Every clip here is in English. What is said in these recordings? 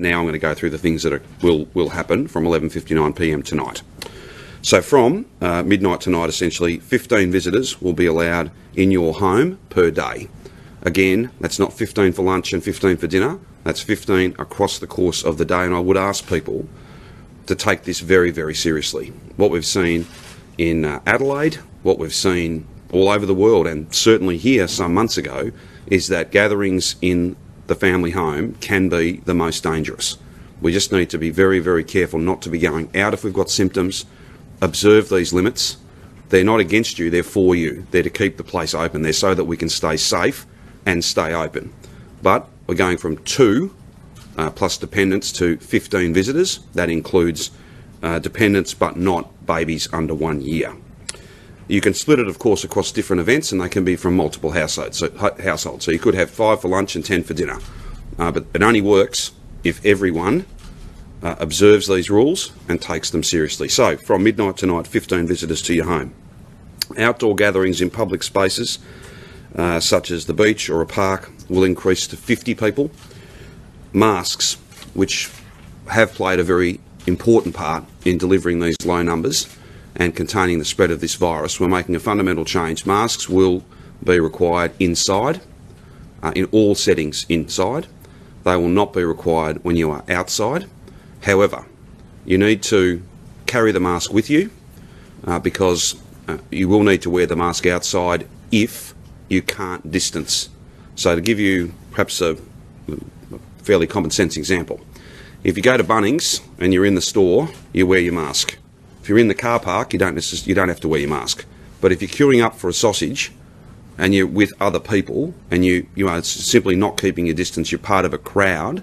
now I'm going to go through the things that will happen from 11:59 p.m. tonight. So from midnight tonight, essentially, 15 visitors will be allowed in your home per day. Again, that's not 15 for lunch and 15 for dinner. That's 15 across the course of the day, and I would ask people to take this very, very seriously. What we've seen in Adelaide, what we've seen all over the world, and certainly here some months ago, is that gatherings in the family home can be the most dangerous. We just need to be very, very careful not to be going out if we've got symptoms. Observe these limits. They're not against you, they're for you. They're to keep the place open. They're so that we can stay safe and stay open. But we're going from 2 plus dependents to 15 visitors. That includes dependents but not babies under 1 year. You can split it, of course, across different events, and they can be from multiple households. So you could have 5 for lunch and 10 for dinner. But it only works if everyone observes these rules and takes them seriously. So from midnight tonight, 15 visitors to your home. Outdoor gatherings in public spaces, such as the beach or a park, will increase to 50 people. Masks, which have played a very important part in delivering these low numbers and containing the spread of this virus, we're making a fundamental change. Masks will be required inside, in all settings inside. They will not be required when you are outside. However, you need to carry the mask with you because you will need to wear the mask outside if you can't distance. So to give you perhaps a fairly common sense example, if you go to Bunnings and you're in the store, you wear your mask. If you're in the car park, you don't have to wear your mask. But if you're queuing up for a sausage and you're with other people and you are simply not keeping your distance, you're part of a crowd,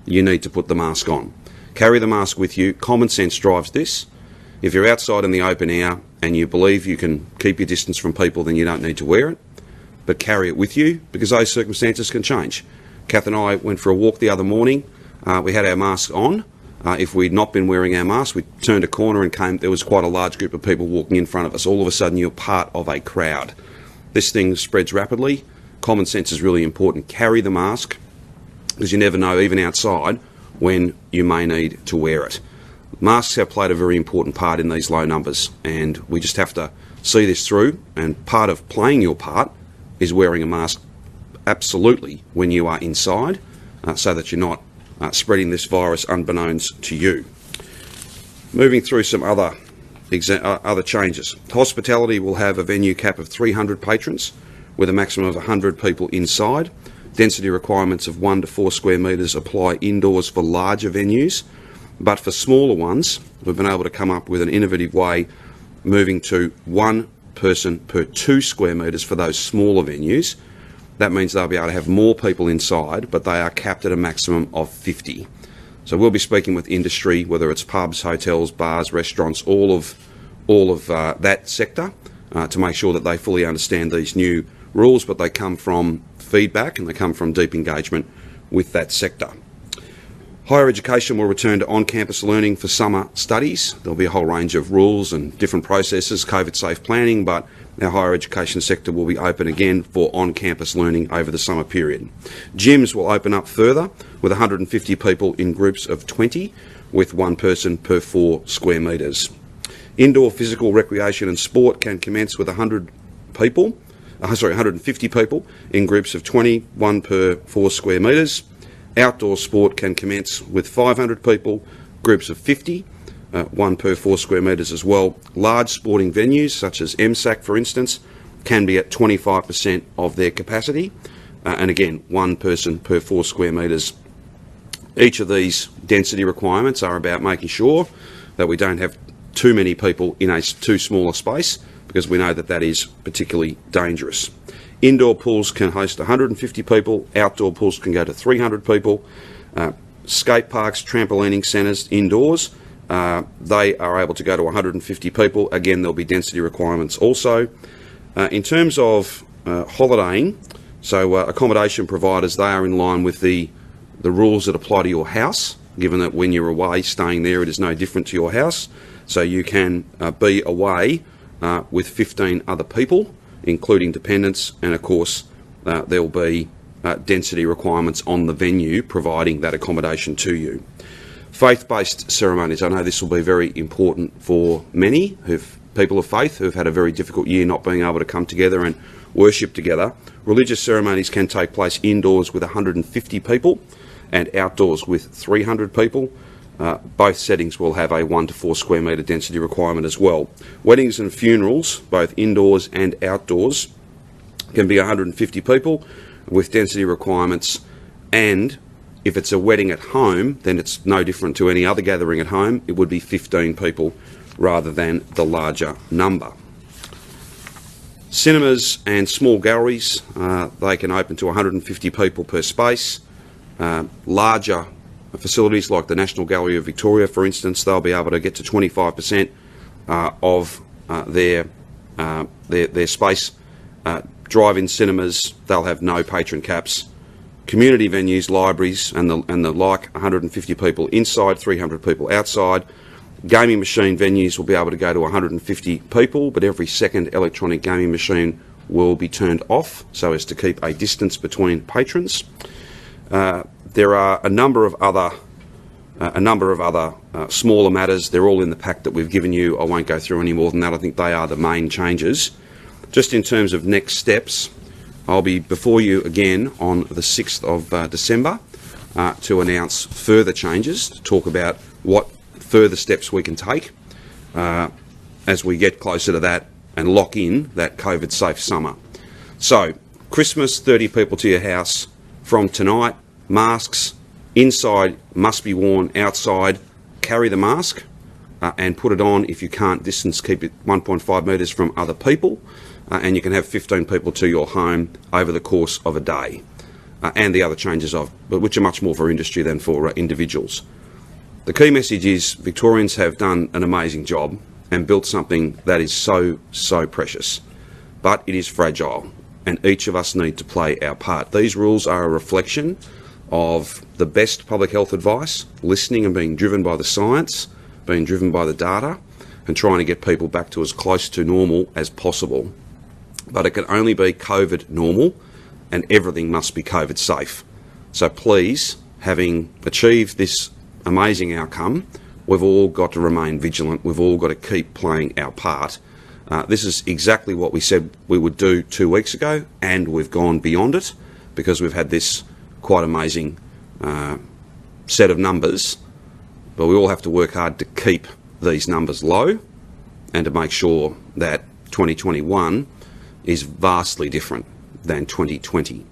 you need to put the mask on. Carry the mask with you. Common sense drives this. If you're outside in the open air and you believe you can keep your distance from people, then you don't need to wear it. But carry it with you because those circumstances can change. Kath and I went for a walk the other morning. We had our masks on. If we'd not been wearing our masks, we turned a corner and there was quite a large group of people walking in front of us. All of a sudden, you're part of a crowd. This thing spreads rapidly. Common sense is really important. Carry the mask because you never know, even outside, when you may need to wear it. Masks have played a very important part in these low numbers, and we just have to see this through, and part of playing your part is wearing a mask absolutely when you are inside so that you're not spreading this virus unbeknownst to you. Moving through some other changes. Hospitality will have a venue cap of 300 patrons with a maximum of 100 people inside. Density requirements of 1 to 4 square metres apply indoors for larger venues, but for smaller ones, we've been able to come up with an innovative way moving to 1 person per 2 square metres for those smaller venues. That means they'll be able to have more people inside, but they are capped at a maximum of 50. So we'll be speaking with industry, whether it's pubs, hotels, bars, restaurants, all of that sector, to make sure that they fully understand these new rules, but they come from feedback and they come from deep engagement with that sector. Higher education will return to on-campus learning for summer studies. There'll be a whole range of rules and different processes, COVID-safe planning, but our higher education sector will be open again for on-campus learning over the summer period. Gyms will open up further with 150 people in groups of 20 with 1 person per 4 square metres. Indoor physical recreation and sport can commence with 150 people in groups of 20, 1 per 4 square metres. Outdoor sport can commence with 500 people, groups of 50, 1 per 4 square metres as well. Large sporting venues, such as MSAC for instance, can be at 25% of their capacity, and again, 1 person per 4 square metres. Each of these density requirements are about making sure that we don't have too many people in a too small a space, because we know that that is particularly dangerous. Indoor pools can host 150 people, outdoor pools can go to 300 people. Skate parks, trampolining centres indoors, they are able to go to 150 people. Again, there'll be density requirements also. In terms of holidaying, so accommodation providers, they are in line with the rules that apply to your house, given that when you're away staying there, it is no different to your house. So you can be away with 15 other people, including dependents, and of course there'll be density requirements on the venue providing that accommodation to you. Faith-based ceremonies. I know this will be very important for many people of faith who've had a very difficult year not being able to come together and worship together. Religious ceremonies can take place indoors with 150 people and outdoors with 300 people. Both settings will have a 1 to 4 square metre density requirement as well. Weddings and funerals, both indoors and outdoors, can be 150 people with density requirements, and if it's a wedding at home, then it's no different to any other gathering at home. It would be 15 people rather than the larger number. Cinemas and small galleries, they can open to 150 people per space. Larger facilities like the National Gallery of Victoria, for instance, they'll be able to get to 25% of their space. Drive-in cinemas, they'll have no patron caps. Community venues, libraries and the like, 150 people inside, 300 people outside. Gaming machine venues will be able to go to 150 people, but every second electronic gaming machine will be turned off so as to keep a distance between patrons. There are a number of other smaller matters. They're all in the pack that we've given you. I won't go through any more than that. I think they are the main changes. Just in terms of next steps, I'll be before you again on the 6th of December to announce further changes, to talk about what further steps we can take as we get closer to that and lock in that COVID-safe summer. So, Christmas, 30 people to your house from tonight. Masks inside must be worn, outside carry the mask and put it on. If you can't distance, keep it 1.5 metres from other people. And you can have 15 people to your home over the course of a day. And the other changes which are much more for industry than for individuals. The key message is Victorians have done an amazing job and built something that is so, so precious. But it is fragile, and each of us need to play our part. These rules are a reflection of the best public health advice, listening and being driven by the science, being driven by the data, and trying to get people back to as close to normal as possible. But it can only be COVID normal, and everything must be COVID safe. So please, having achieved this amazing outcome, we've all got to remain vigilant. We've all got to keep playing our part. This is exactly what we said we would do 2 weeks ago, and we've gone beyond it because we've had this quite amazing set of numbers. But we all have to work hard to keep these numbers low and to make sure that 2021 is vastly different than 2020.